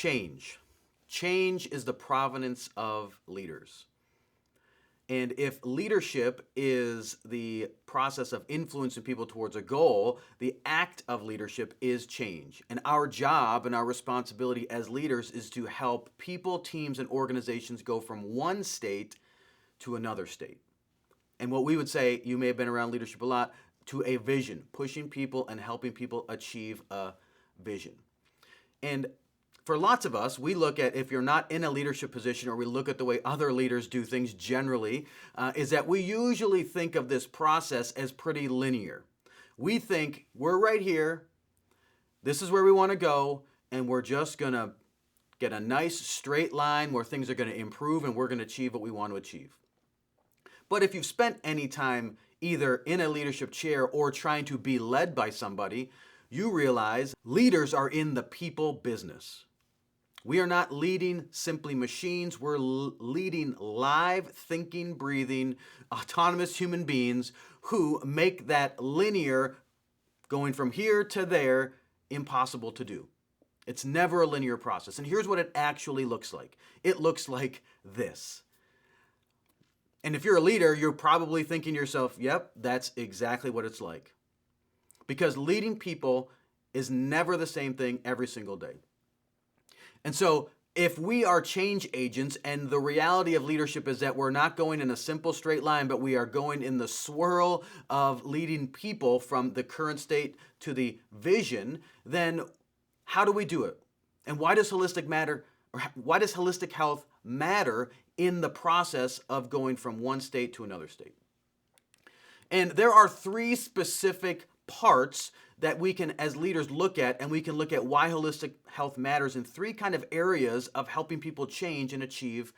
Change. Change is the provenance of leaders. And if leadership is the process of influencing people towards a goal, the act of leadership is change. And our job and our responsibility as leaders is to help people, teams, and organizations go from one state to another state. And what we would say, you may have been around leadership a lot, to a vision, pushing people and helping people achieve a vision. And for lots of us, we look at, if you're not in a leadership position, or we look at the way other leaders do things generally, is that we usually think of this process as pretty linear. We think we're right here, this is where we want to go, and we're just going to get a nice straight line where things are going to improve and we're going to achieve what we want to achieve. But if you've spent any time either in a leadership chair or trying to be led by somebody, you realize leaders are in the people business. We are not leading simply machines. We're leading live, thinking, breathing, autonomous human beings who make that linear, going from here to there, impossible to do. It's never a linear process. And here's what it actually looks like. It looks like this. And if you're a leader, you're probably thinking to yourself, yep, that's exactly what it's like. Because leading people is never the same thing every single day. And so if we are change agents, and the reality of leadership is that we're not going in a simple straight line, but we are going in the swirl of leading people from the current state to the vision, then how do we do it? And why does holistic health matter in the process of going from one state to another state? And there are three specific parts that we can, as leaders, look at, and we can look at why holistic health matters in three kind of areas of helping people change and achieve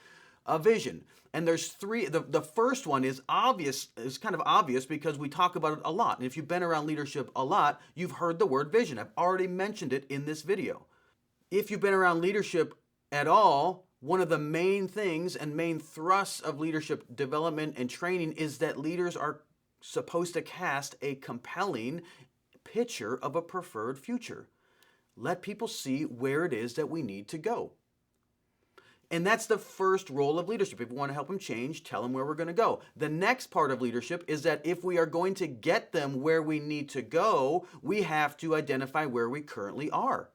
a vision. And there's three. The first one is obvious, is kind of obvious because we talk about it a lot. And if you've been around leadership a lot, you've heard the word vision. I've already mentioned it in this video. If you've been around leadership at all, one of the main things and main thrusts of leadership development and training is that leaders are supposed to cast a compelling picture of a preferred future. Let people see where it is that we need to go. And that's the first role of leadership. If we want to help them change, tell them where we're going to go. The next part of leadership is that if we are going to get them where we need to go, we have to identify where we currently are.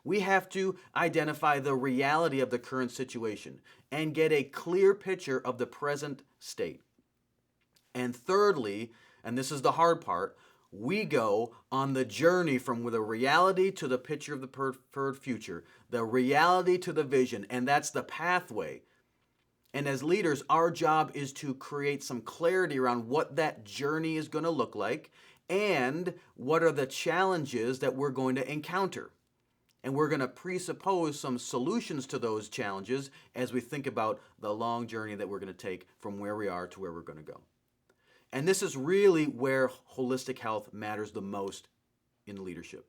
We have to identify the reality of the current situation and get a clear picture of the present state. And thirdly, and this is the hard part, we go on the journey from the reality to the picture of the preferred future, the reality to the vision, and that's the pathway. And as leaders, our job is to create some clarity around what that journey is going to look like and what are the challenges that we're going to encounter. And we're going to presuppose some solutions to those challenges as we think about the long journey that we're going to take from where we are to where we're going to go. And this is really where holistic health matters the most in leadership.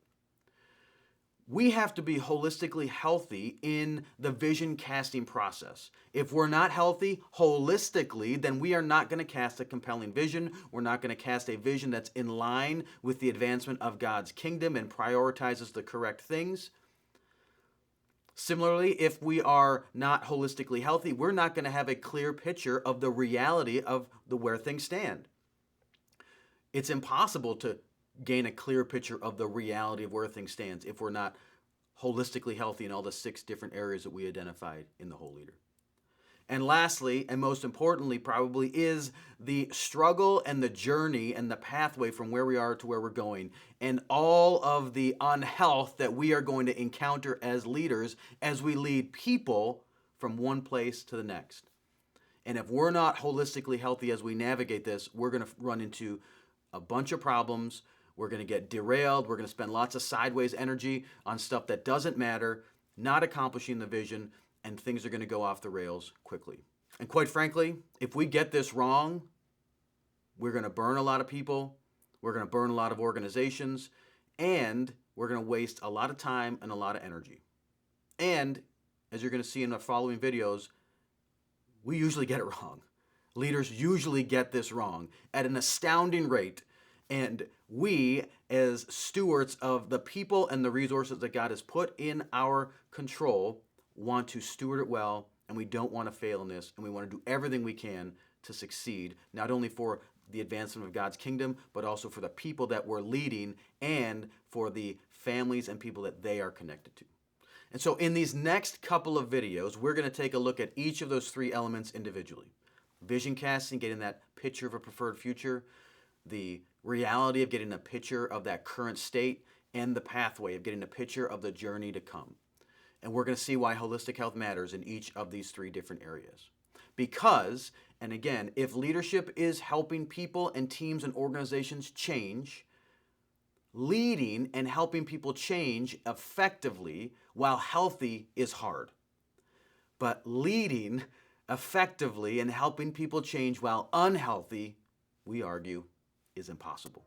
We have to be holistically healthy in the vision casting process. If we're not healthy holistically, then we are not going to cast a compelling vision. We're not going to cast a vision that's in line with the advancement of God's kingdom and prioritizes the correct things. Similarly, if we are not holistically healthy, we're not going to have a clear picture of the reality of where things stand. It's impossible to gain a clear picture of the reality of where things stand if we're not holistically healthy in all the 6 different areas that we identified in the Whole Leader. And lastly, and most importantly probably, is the struggle and the journey and the pathway from where we are to where we're going, and all of the unhealth that we are going to encounter as leaders as we lead people from one place to the next. And if we're not holistically healthy as we navigate this, we're going to run into a bunch of problems. We're going to get derailed. We're going to spend lots of sideways energy on stuff that doesn't matter, not accomplishing the vision, and things are going to go off the rails quickly. And quite frankly, if we get this wrong, we're going to burn a lot of people, we're going to burn a lot of organizations, and we're going to waste a lot of time and a lot of energy. And as you're going to see in the following videos, we usually get it wrong. Leaders usually get this wrong at an astounding rate. And we, as stewards of the people and the resources that God has put in our control, want to steward it well, and we don't want to fail in this, and we want to do everything we can to succeed, not only for the advancement of God's kingdom, but also for the people that we're leading and for the families and people that they are connected to. And so in these next couple of videos, we're going to take a look at each of those three elements individually. Vision casting, getting that picture of a preferred future, the reality of getting a picture of that current state, and the pathway of getting a picture of the journey to come. And we're going to see why holistic health matters in each of these three different areas. Because, and again, if leadership is helping people and teams and organizations change, leading and helping people change effectively while healthy is hard. But leading effectively and helping people change while unhealthy, we argue, is impossible.